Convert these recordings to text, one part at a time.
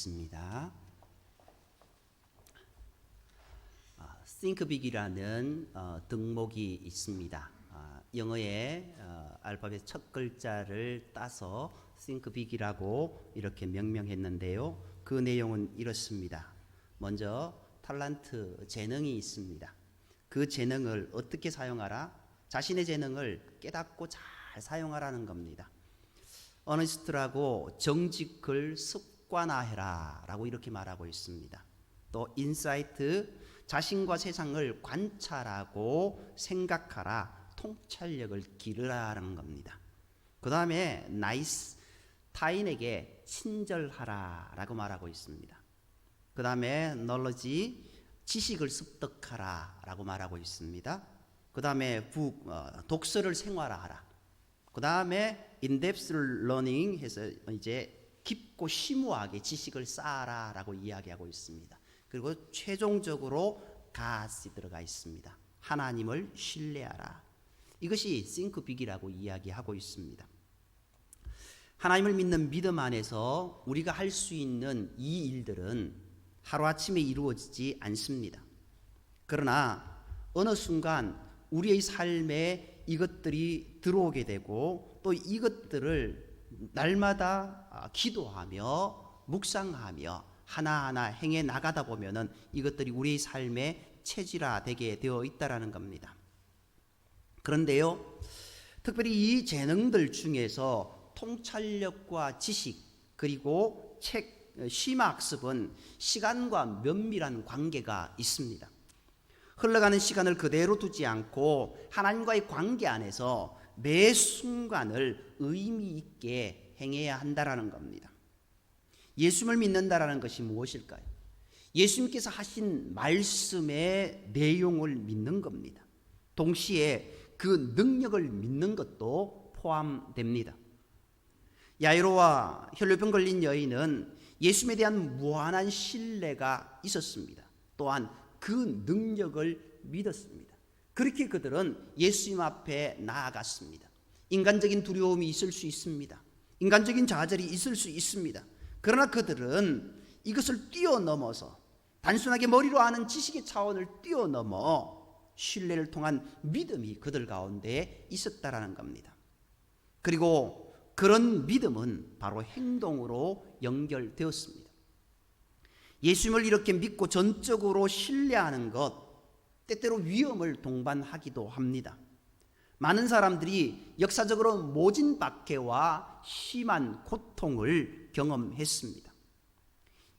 있습니다. ThinkBig이라는 덕목이 있습니다. 영어의 알파벳 첫 글자를 따서 ThinkBig이라고 이렇게 명명했는데요. 그 내용은 이렇습니다. 먼저 탤런트, 재능이 있습니다. 그 재능을 어떻게 사용하라? 자신의 재능을 깨닫고 잘 사용하라는 겁니다. 어니스트라고 정직을 습관화해라 라고 이렇게 말하고 있습니다. 또 인사이트, 자신과 세상을 관찰하고 생각하라, 통찰력을 기르라는 겁니다. 그 다음에 나이스, 타인에게 친절하라 라고 말하고 있습니다. 그 다음에 knowledge, 지식을 습득하라 라고 말하고 있습니다. 그 다음에 독서를 생활화하라. 그 다음에 in-depth learning 해서 이제 깊고 심오하게 지식을 쌓아라 라고 이야기하고 있습니다. 그리고 최종적으로 God이 들어가 있습니다. 하나님을 신뢰하라. 이것이 ThinkBig이라고 이야기하고 있습니다. 하나님을 믿는 믿음 안에서 우리가 할 수 있는 이 일들은 하루아침에 이루어지지 않습니다. 그러나 어느 순간 우리의 삶에 이것들이 들어오게 되고 또 이것들을 날마다 기도하며 묵상하며 하나하나 행해 나가다 보면은 이것들이 우리의 삶의 체질화되게 되어 있다라는 겁니다. 그런데요, 특별히 이 재능들 중에서 통찰력과 지식 그리고 심화학습은 시간과 면밀한 관계가 있습니다. 흘러가는 시간을 그대로 두지 않고 하나님과의 관계 안에서 매 순간을 의미 있게 행해야 한다라는 겁니다. 예수님을 믿는다라는 것이 무엇일까요? 예수님께서 하신 말씀의 내용을 믿는 겁니다. 동시에 그 능력을 믿는 것도 포함됩니다. 야이로와 혈루병 걸린 여인은 예수님에 대한 무한한 신뢰가 있었습니다. 또한 그 능력을 믿었습니다. 그렇게 그들은 예수님 앞에 나아갔습니다. 인간적인 두려움이 있을 수 있습니다. 인간적인 좌절이 있을 수 있습니다. 그러나 그들은 이것을 뛰어넘어서 단순하게 머리로 아는 지식의 차원을 뛰어넘어 신뢰를 통한 믿음이 그들 가운데 있었다라는 겁니다. 그리고 그런 믿음은 바로 행동으로 연결되었습니다. 예수님을 이렇게 믿고 전적으로 신뢰하는 것, 때때로 위험을 동반하기도 합니다. 많은 사람들이 역사적으로 모진 박해와 심한 고통을 경험했습니다.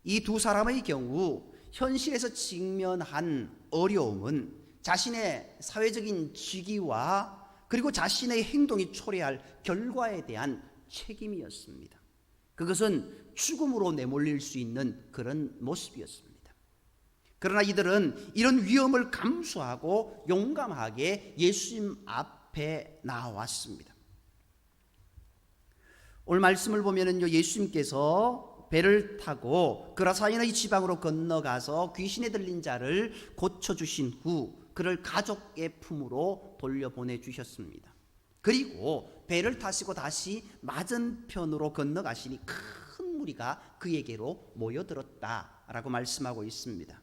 이 두 사람의 경우 현실에서 직면한 어려움은 자신의 사회적인 직위와 그리고 자신의 행동이 초래할 결과에 대한 책임이었습니다. 그것은 죽음으로 내몰릴 수 있는 그런 모습이었습니다. 그러나 이들은 이런 위험을 감수하고 용감하게 예수님 앞에 나왔습니다. 오늘 말씀을 보면은요, 예수님께서 배를 타고 그라사인의 지방으로 건너가서 귀신에 들린 자를 고쳐주신 후 그를 가족의 품으로 돌려보내 주셨습니다. 그리고 배를 타시고 다시 맞은편으로 건너가시니 큰 무리가 그에게로 모여들었다라고 말씀하고 있습니다.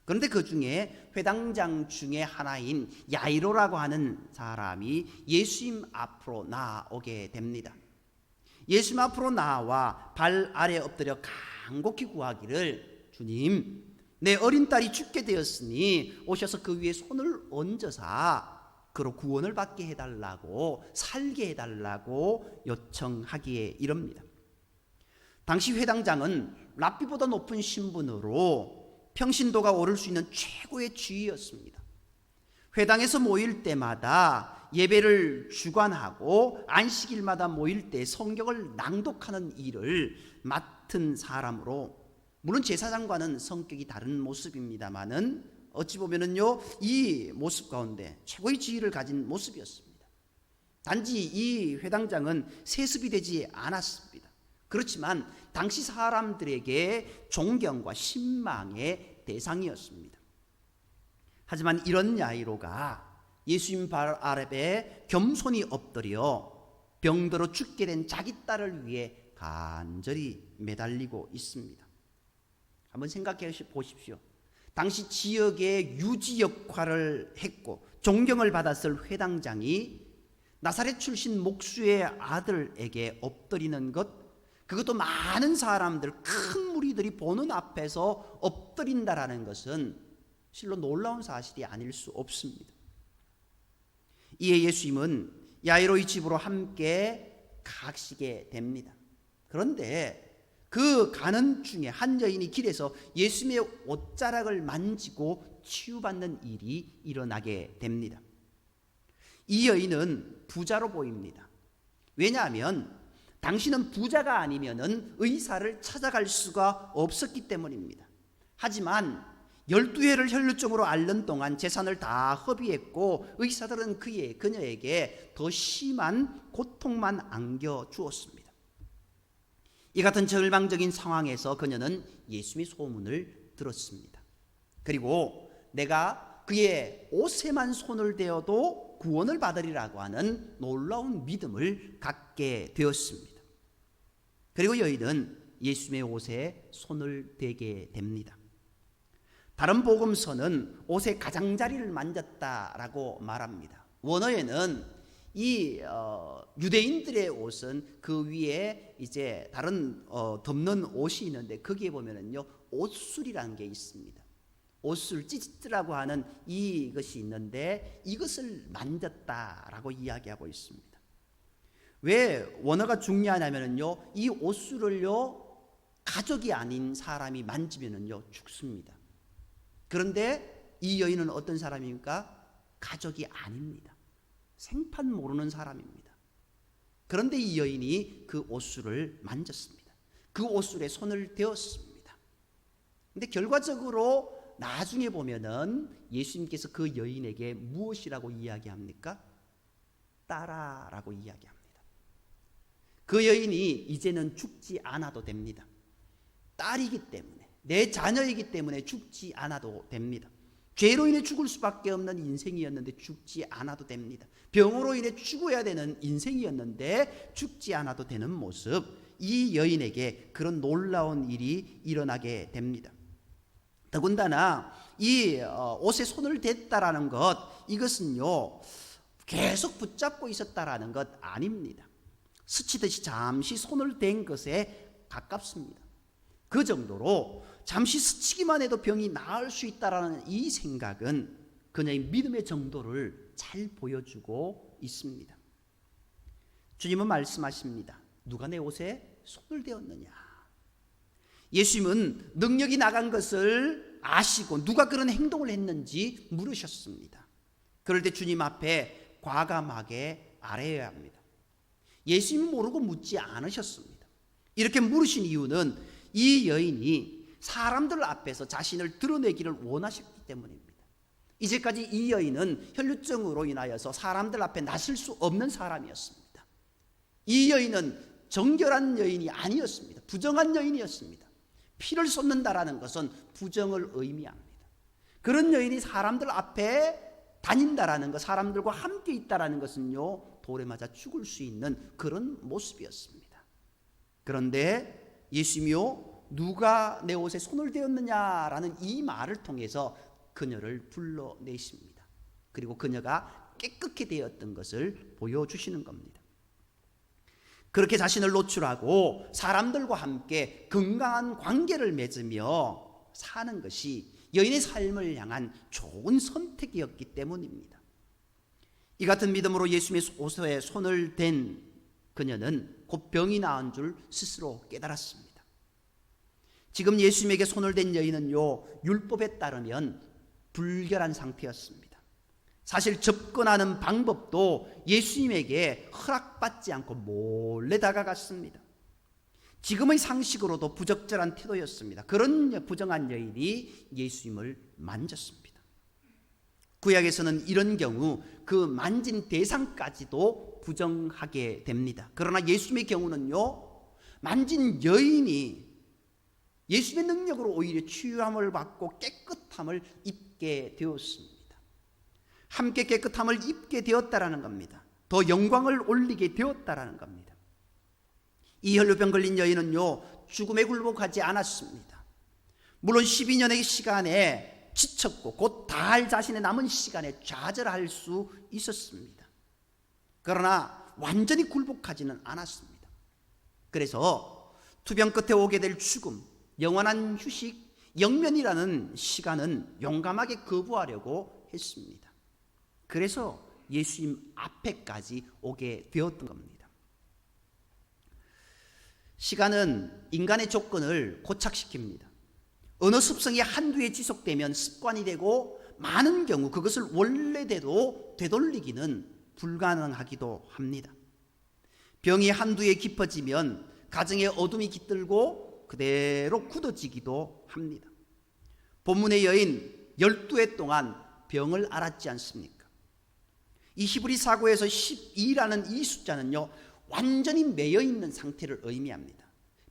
그런데 그 중에 회당장 중에 하나인 야이로라고 하는 사람이 예수님 앞으로 나오게 됩니다. 예수님 앞으로 나와 발 아래 엎드려 간곡히 구하기를, 주님, 내 어린 딸이 죽게 되었으니 오셔서 그 위에 손을 얹어서 그로 구원을 받게 해달라고, 살게 해달라고 요청하기에 이릅니다. 당시 회당장은 랍비보다 높은 신분으로 평신도가 오를 수 있는 최고의 지위였습니다. 회당에서 모일 때마다 예배를 주관하고 안식일마다 모일 때 성경을 낭독하는 일을 맡은 사람으로, 물론 제사장과는 성격이 다른 모습입니다만은 어찌 보면은요, 이 모습 가운데 최고의 지위를 가진 모습이었습니다. 단지 이 회당장은 세습이 되지 않았습니다. 그렇지만 당시 사람들에게 존경과 신망의 대상이었습니다. 하지만 이런 야이로가 예수님 발 아래 겸손히 엎드려 병들어 죽게 된 자기 딸을 위해 간절히 매달리고 있습니다. 한번 생각해 보십시오. 당시 지역의 유지 역할을 했고 존경을 받았을 회당장이 나사렛 출신 목수의 아들에게 엎드리는 것, 그것도 많은 사람들, 큰 무리들이 보는 앞에서 엎드린다라는 것은 실로 놀라운 사실이 아닐 수 없습니다. 이에 예수님은 야이로의 집으로 함께 가시게 됩니다. 그런데 그 가는 중에 한 여인이 길에서 예수님의 옷자락을 만지고 치유받는 일이 일어나게 됩니다. 이 여인은 부자로 보입니다. 왜냐하면 당신은 부자가 아니면은 의사를 찾아갈 수가 없었기 때문입니다. 하지만 12회를 혈루증으로 앓는 동안 재산을 다 허비했고 의사들은 그녀에게 더 심한 고통만 안겨주었습니다. 이 같은 절망적인 상황에서 그녀는 예수님의 소문을 들었습니다. 그리고 내가 그의 옷에만 손을 대어도 구원을 받으리라고 하는 놀라운 믿음을 갖게 되었습니다. 그리고 여인은 예수님의 옷에 손을 대게 됩니다. 다른 복음서는 옷의 가장자리를 만졌다라고 말합니다. 원어에는 이 유대인들의 옷은 그 위에 이제 다른 덮는 옷이 있는데 거기에 보면은요 옷술이라는 게 있습니다. 옷술 찌찌라고 하는 이것이 있는데 이것을 만졌다라고 이야기하고 있습니다. 왜 원어가 중요하냐면요 이 옷술을요 가족이 아닌 사람이 만지면은요 죽습니다. 그런데 이 여인은 어떤 사람입니까? 가족이 아닙니다. 생판 모르는 사람입니다. 그런데 이 여인이 그 옷술을 만졌습니다. 그 옷술에 손을 대었습니다. 근데 결과적으로 나중에 보면은 예수님께서 그 여인에게 무엇이라고 이야기합니까? 딸아라고 이야기합니다. 그 여인이 이제는 죽지 않아도 됩니다. 딸이기 때문에, 내 자녀이기 때문에 죽지 않아도 됩니다. 죄로 인해 죽을 수밖에 없는 인생이었는데 죽지 않아도 됩니다. 병으로 인해 죽어야 되는 인생이었는데 죽지 않아도 되는 모습, 이 여인에게 그런 놀라운 일이 일어나게 됩니다. 더군다나 이 옷에 손을 댔다라는 것, 이것은요 계속 붙잡고 있었다라는 것 아닙니다. 스치듯이 잠시 손을 댄 것에 가깝습니다. 그 정도로 잠시 스치기만 해도 병이 나을 수 있다라는 이 생각은 그녀의 믿음의 정도를 잘 보여주고 있습니다. 주님은 말씀하십니다. 누가 내 옷에 손을 대었느냐? 예수님은 능력이 나간 것을 아시고 누가 그런 행동을 했는지 물으셨습니다. 그럴 때 주님 앞에 과감하게 아뢰어야 합니다. 예수님이 모르고 묻지 않으셨습니다. 이렇게 물으신 이유는 이 여인이 사람들 앞에서 자신을 드러내기를 원하셨기 때문입니다. 이제까지 이 여인은 혈루증으로 인하여서 사람들 앞에 나설 수 없는 사람이었습니다. 이 여인은 정결한 여인이 아니었습니다. 부정한 여인이었습니다. 피를 쏟는다라는 것은 부정을 의미합니다. 그런 여인이 사람들 앞에 다닌다라는 것, 사람들과 함께 있다라는 것은요 돌에 맞아 죽을 수 있는 그런 모습이었습니다. 그런데 예수님이요 누가 내 옷에 손을 대었느냐라는 이 말을 통해서 그녀를 불러내십니다. 그리고 그녀가 깨끗게 되었던 것을 보여주시는 겁니다. 그렇게 자신을 노출하고 사람들과 함께 건강한 관계를 맺으며 사는 것이 여인의 삶을 향한 좋은 선택이었기 때문입니다. 이 같은 믿음으로 예수님의 옷에 손을 댄 그녀는 곧 병이 나은 줄 스스로 깨달았습니다. 지금 예수님에게 손을 댄 여인은요 율법에 따르면 불결한 상태였습니다. 사실 접근하는 방법도 예수님에게 허락받지 않고 몰래 다가갔습니다. 지금의 상식으로도 부적절한 태도였습니다. 그런 부정한 여인이 예수님을 만졌습니다. 구약에서는 이런 경우 그 만진 대상까지도 부정하게 됩니다. 그러나 예수님의 경우는요 만진 여인이 예수님의 능력으로 오히려 치유함을 받고 깨끗함을 입게 되었습니다. 함께 깨끗함을 입게 되었다라는 겁니다. 더 영광을 올리게 되었다라는 겁니다. 이 혈루병 걸린 여인은요 죽음에 굴복하지 않았습니다. 물론 12년의 시간에 지쳤고 곧 다할 자신의 남은 시간에 좌절할 수 있었습니다. 그러나 완전히 굴복하지는 않았습니다. 그래서 투병 끝에 오게 될 죽음, 영원한 휴식, 영면이라는 시간은 용감하게 거부하려고 했습니다. 그래서 예수님 앞에까지 오게 되었던 겁니다. 시간은 인간의 조건을 고착시킵니다. 어느 습성이 한두 해 지속되면 습관이 되고 많은 경우 그것을 원래대로 되돌리기는 불가능하기도 합니다. 병이 한두 해 깊어지면 가정의 어둠이 깃들고 그대로 굳어지기도 합니다. 본문의 여인 12해 동안 병을 앓았지 않습니까? 이 히브리 사고에서 12라는 이 숫자는요, 완전히 매여 있는 상태를 의미합니다.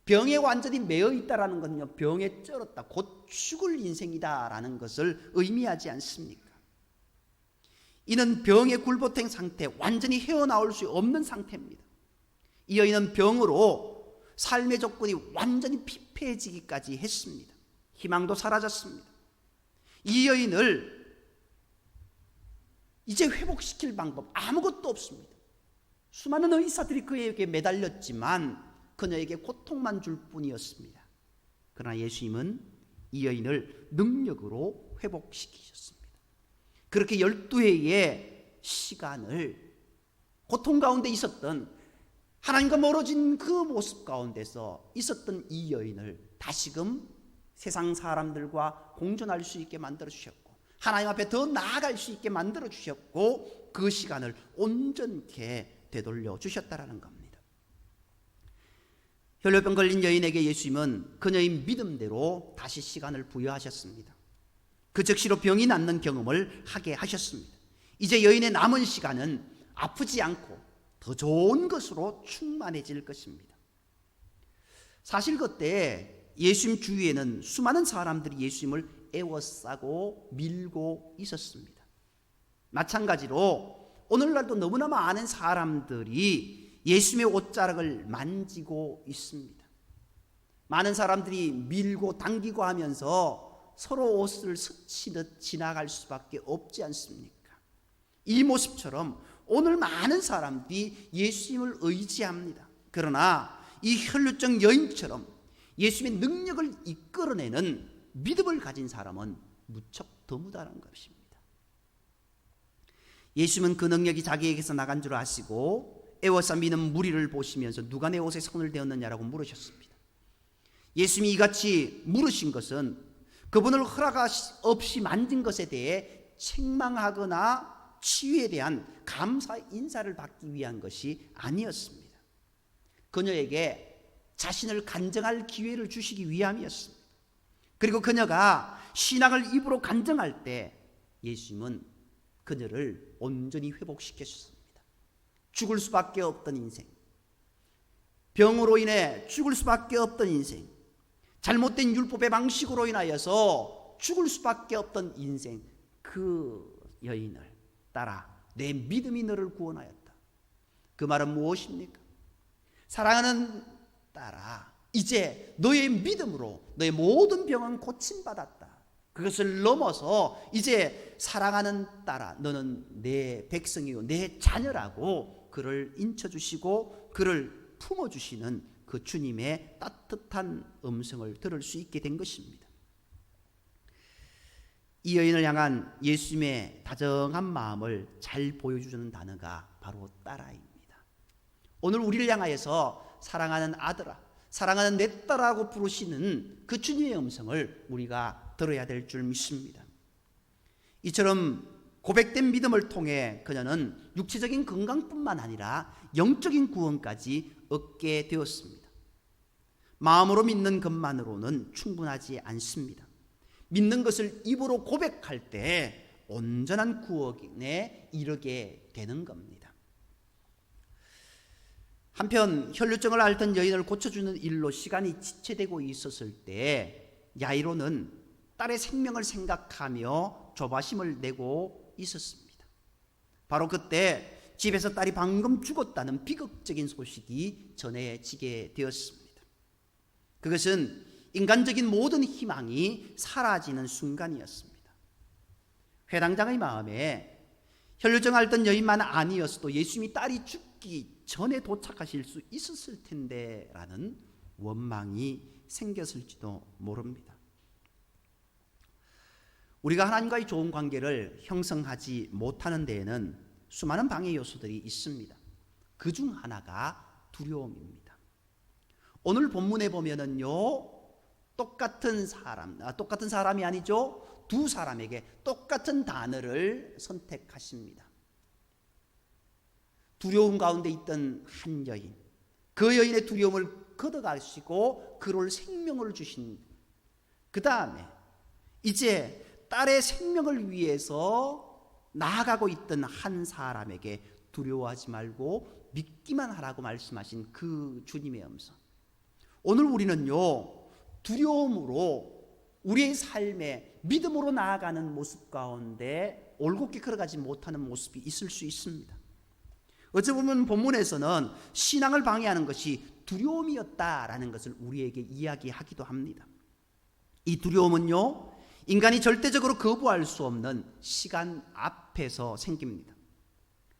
병에 완전히 매여 있다라는 것은요, 병에 쩔었다, 곧 죽을 인생이다라는 것을 의미하지 않습니까? 이는 병의 굴복된 상태, 완전히 헤어나올 수 없는 상태입니다. 이 여인은 병으로 삶의 조건이 완전히 피폐해지기까지 했습니다. 희망도 사라졌습니다. 이 여인을 이제 회복시킬 방법 아무것도 없습니다. 수많은 의사들이 그에게 매달렸지만 그녀에게 고통만 줄 뿐이었습니다. 그러나 예수님은 이 여인을 능력으로 회복시키셨습니다. 그렇게 12회의 시간을 고통 가운데 있었던, 하나님과 멀어진 그 모습 가운데서 있었던 이 여인을 다시금 세상 사람들과 공존할 수 있게 만들어 주셨고, 하나님 앞에 더 나아갈 수 있게 만들어 주셨고, 그 시간을 온전케 되돌려 주셨다라는 겁니다. 혈류병 걸린 여인에게 예수님은 그녀의 믿음대로 다시 시간을 부여하셨습니다. 그 즉시로 병이 낫는 경험을 하게 하셨습니다. 이제 여인의 남은 시간은 아프지 않고 더 좋은 것으로 충만해질 것입니다. 사실 그때 예수님 주위에는 수많은 사람들이 예수님을 애워싸고 밀고 있었습니다. 마찬가지로 오늘날도 너무나 많은 사람들이 예수님의 옷자락을 만지고 있습니다. 많은 사람들이 밀고 당기고 하면서 서로 옷을 스치듯 지나갈 수밖에 없지 않습니까? 이 모습처럼 오늘 많은 사람들이 예수님을 의지합니다. 그러나 이 혈루증 여인처럼 예수님의 능력을 이끌어내는 믿음을 가진 사람은 무척 드무다는 것입니다. 예수님은 그 능력이 자기에게서 나간 줄 아시고 애워싸 미는 무리를 보시면서 누가 내 옷에 손을 대었느냐라고 물으셨습니다. 예수님이 이같이 물으신 것은 그분을 허락 없이 만진 것에 대해 책망하거나 치유에 대한 감사 인사를 받기 위한 것이 아니었습니다. 그녀에게 자신을 간증할 기회를 주시기 위함이었습니다. 그리고 그녀가 신앙을 입으로 간증할 때 예수님은 그녀를 온전히 회복시켰습니다. 죽을 수밖에 없던 인생, 병으로 인해 죽을 수밖에 없던 인생, 잘못된 율법의 방식으로 인하여서 죽을 수밖에 없던 인생, 그 여인을 따라 내 믿음이 너를 구원하였다. 그 말은 무엇입니까? 사랑하는 딸아, 이제 너의 믿음으로 너의 모든 병은 고침받았다. 그것을 넘어서 이제 사랑하는 딸아, 너는 내 백성이요 내 자녀라고 그를 인쳐주시고 그를 품어주시는 그 주님의 따뜻한 음성을 들을 수 있게 된 것입니다. 이 여인을 향한 예수님의 다정한 마음을 잘 보여주는 단어가 바로 딸아입니다. 오늘 우리를 향하여서 사랑하는 아들아, 사랑하는 내 딸아라고 부르시는 그 주님의 음성을 우리가 들어야 될 줄 믿습니다. 이처럼 고백된 믿음을 통해 그녀는 육체적인 건강뿐만 아니라 영적인 구원까지 얻게 되었습니다. 마음으로 믿는 것만으로는 충분하지 않습니다. 믿는 것을 입으로 고백할 때 온전한 구원에 이르게 되는 겁니다. 한편 혈루증을 앓던 여인을 고쳐주는 일로 시간이 지체되고 있었을 때 야이로는 딸의 생명을 생각하며 조바심을 내고 있었습니다. 바로 그때 집에서 딸이 방금 죽었다는 비극적인 소식이 전해지게 되었습니다. 그것은 인간적인 모든 희망이 사라지는 순간이었습니다. 회당장의 마음에 혈루증 앓던 여인만 아니었어도 예수님이 딸이 죽기 전에 도착하실 수 있었을 텐데 라는 원망이 생겼을지도 모릅니다. 우리가 하나님과의 좋은 관계를 형성하지 못하는 데에는 수많은 방해 요소들이 있습니다. 그중 하나가 두려움입니다. 오늘 본문에 보면은요, 똑같은 사람이 아니죠. 두 사람에게 똑같은 단어를 선택하십니다. 두려움 가운데 있던 한 여인, 그 여인의 두려움을 걷어가시고 그를 생명을 주신, 그 다음에 이제 딸의 생명을 위해서 나아가고 있던 한 사람에게 두려워하지 말고 믿기만 하라고 말씀하신 그 주님의 음성. 오늘 우리는요, 두려움으로 우리의 삶에 믿음으로 나아가는 모습 가운데 올곧게 걸어가지 못하는 모습이 있을 수 있습니다. 어찌 보면 본문에서는 신앙을 방해하는 것이 두려움이었다라는 것을 우리에게 이야기하기도 합니다. 이 두려움은요, 인간이 절대적으로 거부할 수 없는 시간 앞에서 생깁니다.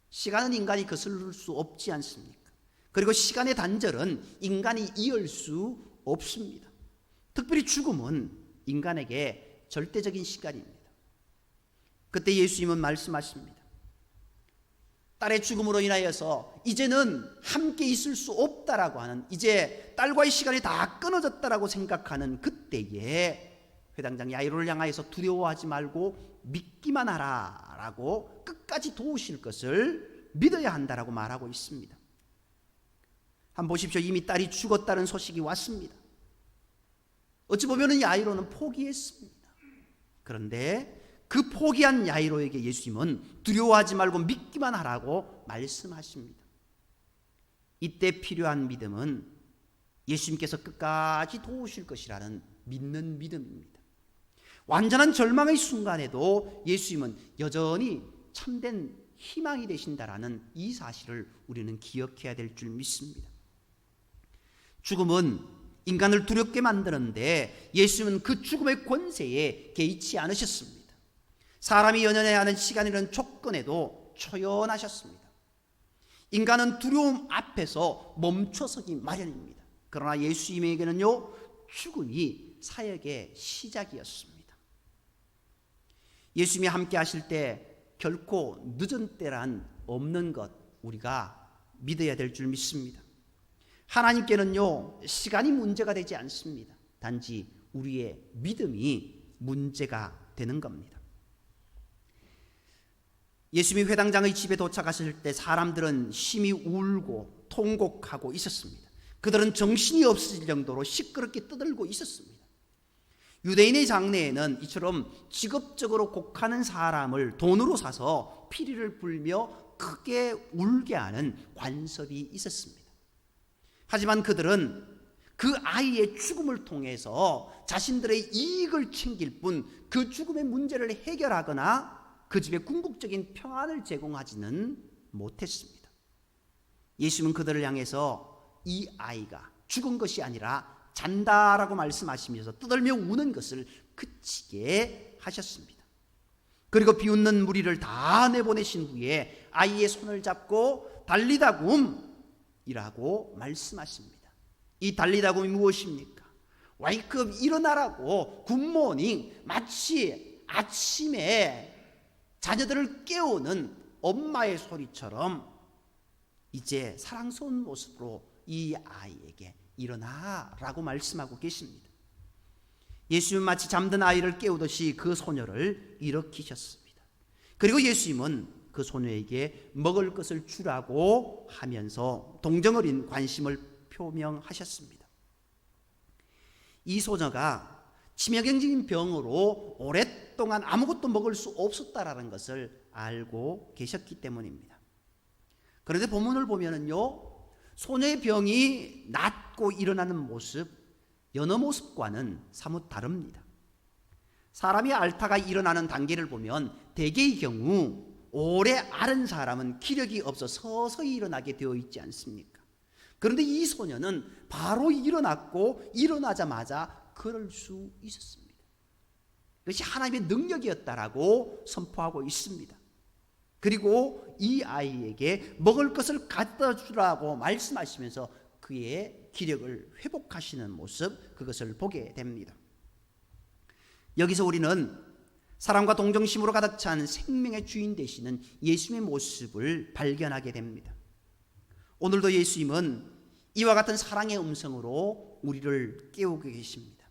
시간은 인간이 거스를 수 없지 않습니까? 그리고 시간의 단절은 인간이 이을 수 없습니다. 특별히 죽음은 인간에게 절대적인 시간입니다. 그때 예수님은 말씀하십니다. 딸의 죽음으로 인하여서 이제는 함께 있을 수 없다라고 하는, 이제 딸과의 시간이 다 끊어졌다라고 생각하는 그때에 회당장 야이로를 향하여서 두려워하지 말고 믿기만 하라라고 끝까지 도우실 것을 믿어야 한다라고 말하고 있습니다. 한번 보십시오. 이미 딸이 죽었다는 소식이 왔습니다. 어찌 보면 야이로는 포기했습니다. 그런데 그 포기한 야이로에게 예수님은 두려워하지 말고 믿기만 하라고 말씀하십니다. 이때 필요한 믿음은 예수님께서 끝까지 도우실 것이라는 믿는 믿음입니다. 완전한 절망의 순간에도 예수님은 여전히 참된 희망이 되신다라는 이 사실을 우리는 기억해야 될 줄 믿습니다. 죽음은 인간을 두렵게 만드는데 예수님은 그 죽음의 권세에 개의치 않으셨습니다. 사람이 연연해야 하는 시간이라는 조건에도 초연하셨습니다. 인간은 두려움 앞에서 멈춰서기 마련입니다. 그러나 예수님에게는요, 죽음이 사역의 시작이었습니다. 예수님이 함께 하실 때 결코 늦은 때란 없는 것 우리가 믿어야 될 줄 믿습니다. 하나님께는요, 시간이 문제가 되지 않습니다. 단지 우리의 믿음이 문제가 되는 겁니다. 예수님이 회당장의 집에 도착하실 때 사람들은 심히 울고 통곡하고 있었습니다. 그들은 정신이 없을 정도로 시끄럽게 떠들고 있었습니다. 유대인의 장례에는 이처럼 직업적으로 곡하는 사람을 돈으로 사서 피리를 불며 크게 울게 하는 관습이 있었습니다. 하지만 그들은 그 아이의 죽음을 통해서 자신들의 이익을 챙길 뿐 그 죽음의 문제를 해결하거나 그 집에 궁극적인 평안을 제공하지는 못했습니다. 예수님은 그들을 향해서 이 아이가 죽은 것이 아니라 잔다라고 말씀하시면서 떠들며 우는 것을 그치게 하셨습니다. 그리고 비웃는 무리를 다 내보내신 후에 아이의 손을 잡고 달리다굼이라고 말씀하십니다. 이 달리다굼이 무엇입니까? 와이크업 일어나라고 굿모닝, 마치 아침에 자녀들을 깨우는 엄마의 소리처럼 이제 사랑스러운 모습으로 이 아이에게 일어나라고 말씀하고 계십니다. 예수님은 마치 잠든 아이를 깨우듯이 그 소녀를 일으키셨습니다. 그리고 예수님은 그 소녀에게 먹을 것을 주라고 하면서 동정 어린 관심을 표명하셨습니다. 이 소녀가 치명적인 병으로 오랫동안 아무것도 먹을 수 없었다라는 것을 알고 계셨기 때문입니다. 그런데 본문을 보면은요, 소녀의 병이 낫고 일어나는 모습, 여느 모습과는 사뭇 다릅니다. 사람이 앓다가 일어나는 단계를 보면 대개의 경우 오래 앓은 사람은 기력이 없어 서서히 일어나게 되어 있지 않습니까? 그런데 이 소녀는 바로 일어났고 일어나자마자 걸을 수 있었습니다. 그것이 하나님의 능력이었다라고 선포하고 있습니다. 그리고 이 아이에게 먹을 것을 갖다 주라고 말씀하시면서 그의 기력을 회복하시는 모습, 그것을 보게 됩니다. 여기서 우리는 사랑과 동정심으로 가득 찬 생명의 주인 되시는 예수님의 모습을 발견하게 됩니다. 오늘도 예수님은 이와 같은 사랑의 음성으로 우리를 깨우고 계십니다.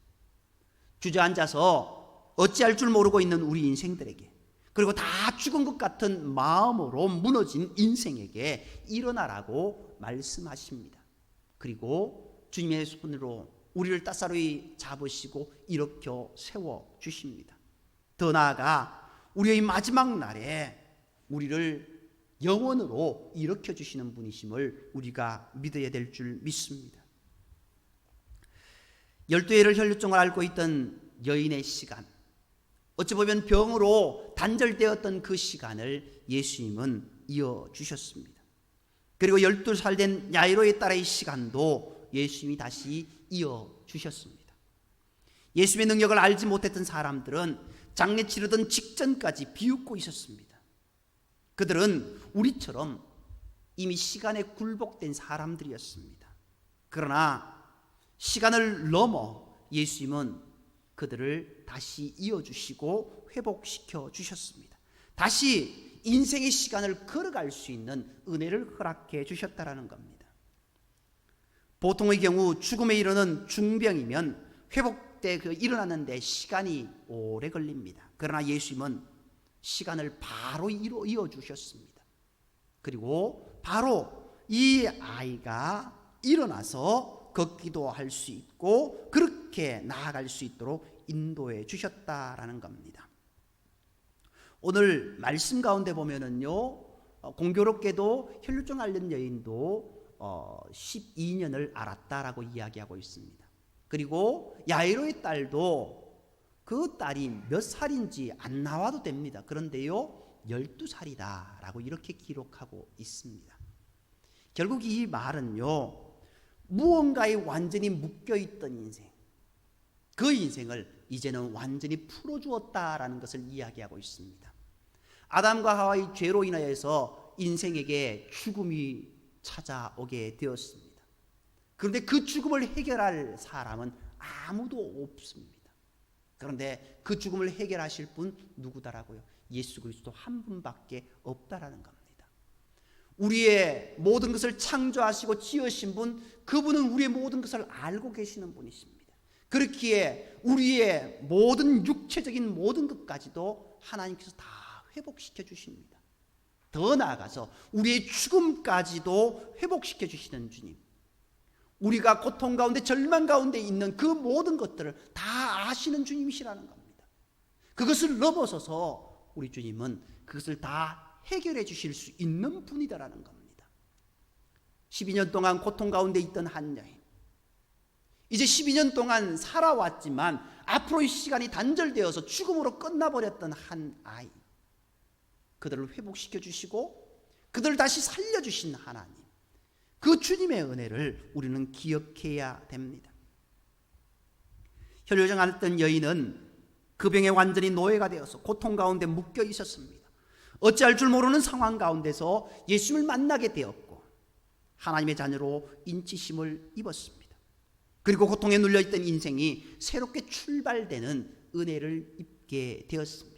주저앉아서 어찌할 줄 모르고 있는 우리 인생들에게, 그리고 다 죽은 것 같은 마음으로 무너진 인생에게 일어나라고 말씀하십니다. 그리고 주님의 손으로 우리를 따사로이 잡으시고 일으켜 세워주십니다. 더 나아가 우리의 마지막 날에 우리를 영원으로 일으켜 주시는 분이심을 우리가 믿어야 될 줄 믿습니다. 12해를 혈루증을 앓고 있던 여인의 시간, 어찌 보면 병으로 단절되었던 그 시간을 예수님은 이어주셨습니다. 그리고 12살 된 야이로의 딸의 시간도 예수님이 다시 이어주셨습니다. 예수님의 능력을 알지 못했던 사람들은 장례 치르던 직전까지 비웃고 있었습니다. 그들은 우리처럼 이미 시간에 굴복된 사람들이었습니다. 그러나 시간을 넘어 예수님은 그들을 다시 이어주시고 회복시켜 주셨습니다. 다시 인생의 시간을 걸어갈 수 있는 은혜를 허락해 주셨다라는 겁니다. 보통의 경우 죽음에 이르는 중병이면 회복돼 일어나는데 시간이 오래 걸립니다. 그러나 예수님은 시간을 바로 이어주셨습니다. 그리고 바로 이 아이가 일어나서 걷기도 할 수 있고 그렇게 나아갈 수 있도록 인도해 주셨다라는 겁니다. 오늘 말씀 가운데 보면은요, 공교롭게도 혈루증 앓는 여인도 12년을 앓았다라고 이야기하고 있습니다. 그리고 야이로의 딸도 그 딸이 몇 살인지 안 나와도 됩니다. 그런데요 12살이다라고 이렇게 기록하고 있습니다. 결국 이 말은요, 무언가에 완전히 묶여있던 인생, 그 인생을 이제는 완전히 풀어주었다라는 것을 이야기하고 있습니다. 아담과 하와의 죄로 인하여서 인생에게 죽음이 찾아오게 되었습니다. 그런데 그 죽음을 해결할 사람은 아무도 없습니다. 그런데 그 죽음을 해결하실 분 누구다라고요? 예수 그리스도 한 분밖에 없다라는 겁니다. 우리의 모든 것을 창조하시고 지으신 분, 그분은 우리의 모든 것을 알고 계시는 분이십니다. 그렇기에 우리의 모든 육체적인 모든 것까지도 하나님께서 다 회복시켜 주십니다. 더 나아가서 우리의 죽음까지도 회복시켜 주시는 주님, 우리가 고통 가운데 절망 가운데 있는 그 모든 것들을 다 아시는 주님이시라는 겁니다. 그것을 넘어서서 우리 주님은 그것을 다 해결해 주실 수 있는 분이다라는 겁니다. 12년 동안 고통 가운데 있던 한 여인, 이제 12년 동안 살아왔지만 앞으로의 시간이 단절되어서 죽음으로 끝나버렸던 한 아이, 그들을 회복시켜 주시고 그들을 다시 살려주신 하나님, 그 주님의 은혜를 우리는 기억해야 됩니다. 혈루증 앓던 여인은 그 병에 완전히 노예가 되어서 고통 가운데 묶여 있었습니다. 어찌할 줄 모르는 상황 가운데서 예수님을 만나게 되었고 하나님의 자녀로 인치심을 입었습니다. 그리고 고통에 눌려있던 인생이 새롭게 출발되는 은혜를 입게 되었습니다.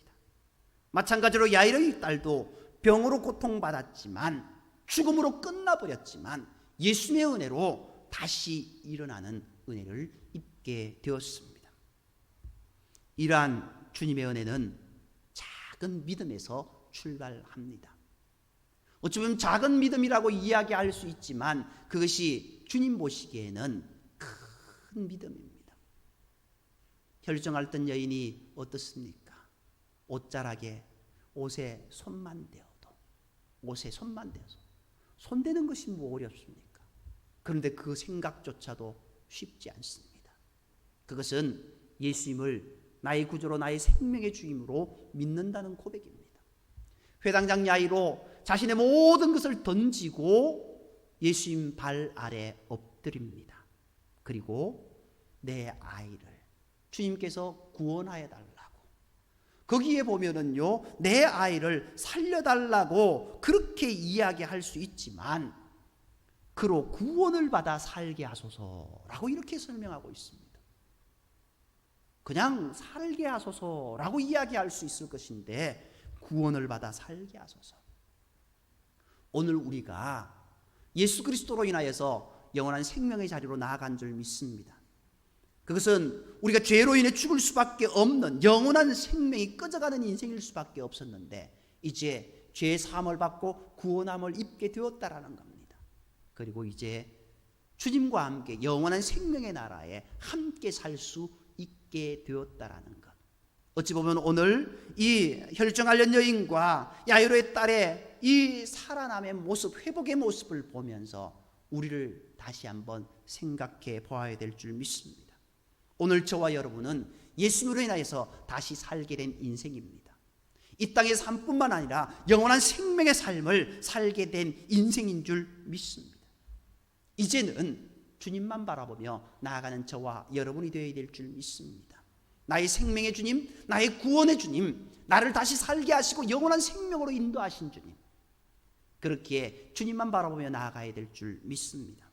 마찬가지로 야이로의 딸도 병으로 고통받았지만 죽음으로 끝나버렸지만 예수님의 은혜로 다시 일어나는 은혜를 입게 되었습니다. 이러한 주님의 은혜는 작은 믿음에서 출발합니다. 어쩌면 작은 믿음이라고 이야기할 수 있지만 그것이 주님 보시기에는 큰 믿음입니다. 혈루증 앓던 여인이 어떻습니까? 옷자락에 옷에 손만 대어도, 옷에 손만 대어서 손대는 것이 뭐 어렵습니까? 그런데 그 생각조차도 쉽지 않습니다. 그것은 예수님을 나의 구주로 나의 생명의 주임으로 믿는다는 고백입니다. 회당장 야이로 자신의 모든 것을 던지고 예수님 발 아래 엎드립니다. 그리고 내 아이를 주님께서 구원하여 달라고. 거기에 보면은요, 내 아이를 살려달라고 그렇게 이야기할 수 있지만 그로 구원을 받아 살게 하소서라고 이렇게 설명하고 있습니다. 그냥 살게 하소서라고 이야기할 수 있을 것인데 구원을 받아 살게 하소서. 오늘 우리가 예수 그리스도로 인하여서 영원한 생명의 자리로 나아간 줄 믿습니다. 그것은 우리가 죄로 인해 죽을 수밖에 없는 영원한 생명이 꺼져가는 인생일 수밖에 없었는데 이제 죄의 사함을 받고 구원함을 입게 되었다라는 겁니다. 그리고 이제 주님과 함께 영원한 생명의 나라에 함께 살 수 있게 되었다라는 것. 어찌 보면 오늘 이 혈정관련 여인과 야이로의 딸의 이 살아남의 모습, 회복의 모습을 보면서 우리를 다시 한번 생각해 보아야 될 줄 믿습니다. 오늘 저와 여러분은 예수님으로 인하여서 다시 살게 된 인생입니다. 이 땅의 삶뿐만 아니라 영원한 생명의 삶을 살게 된 인생인 줄 믿습니다. 이제는 주님만 바라보며 나아가는 저와 여러분이 되어야 될 줄 믿습니다. 나의 생명의 주님, 나의 구원의 주님, 나를 다시 살게 하시고 영원한 생명으로 인도하신 주님, 그렇게 주님만 바라보며 나아가야 될 줄 믿습니다.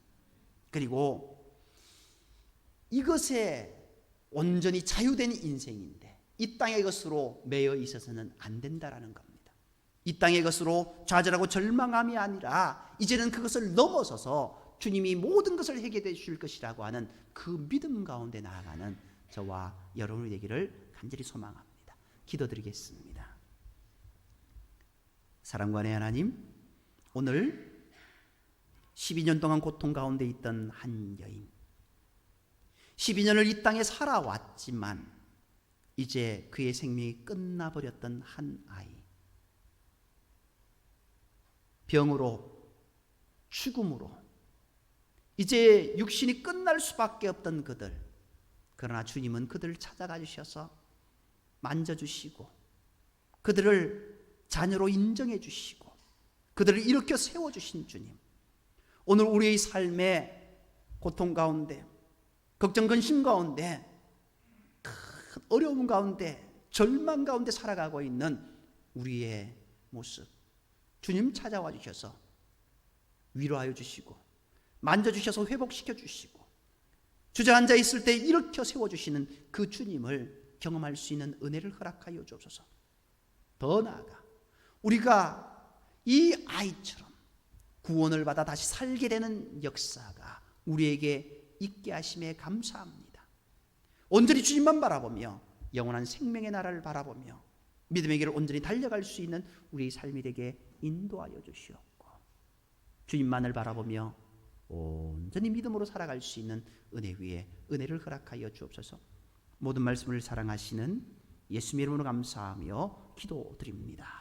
그리고 이것에 온전히 자유된 인생인데 이 땅의 것으로 매여 있어서는 안 된다라는 겁니다. 이 땅의 것으로 좌절하고 절망함이 아니라 이제는 그것을 넘어서서 주님이 모든 것을 해결해 주실 것이라고 하는 그 믿음 가운데 나아가는 저와 여러분이 되기를 간절히 소망합니다. 기도드리겠습니다. 사랑관의 하나님, 오늘 12년 동안 고통 가운데 있던 한 여인, 12년을 이 땅에 살아왔지만 이제 그의 생명이 끝나버렸던 한 아이, 병으로, 죽음으로 이제 육신이 끝날 수밖에 없던 그들, 그러나 주님은 그들을 찾아가 주셔서 만져주시고 그들을 자녀로 인정해 주시고 그들을 일으켜 세워주신 주님, 오늘 우리의 삶의 고통 가운데, 걱정 근심 가운데, 큰 어려움 가운데, 절망 가운데 살아가고 있는 우리의 모습, 주님 찾아와 주셔서 위로하여 주시고 만져주셔서 회복시켜 주시고 주저앉아 있을 때 일으켜 세워주시는 그 주님을 경험할 수 있는 은혜를 허락하여 주옵소서. 더 나아가 우리가 이 아이처럼 구원을 받아 다시 살게 되는 역사가 우리에게 있게 하심에 감사합니다. 온전히 주님만 바라보며 영원한 생명의 나라를 바라보며 믿음의 길을 온전히 달려갈 수 있는 우리의 삶이 되게 인도하여 주시옵고 주님만을 바라보며 온전히 믿음으로 살아갈 수 있는 은혜 위에 은혜를 허락하여 주옵소서. 모든 말씀을 사랑하시는 예수님의 이름으로 감사하며 기도드립니다.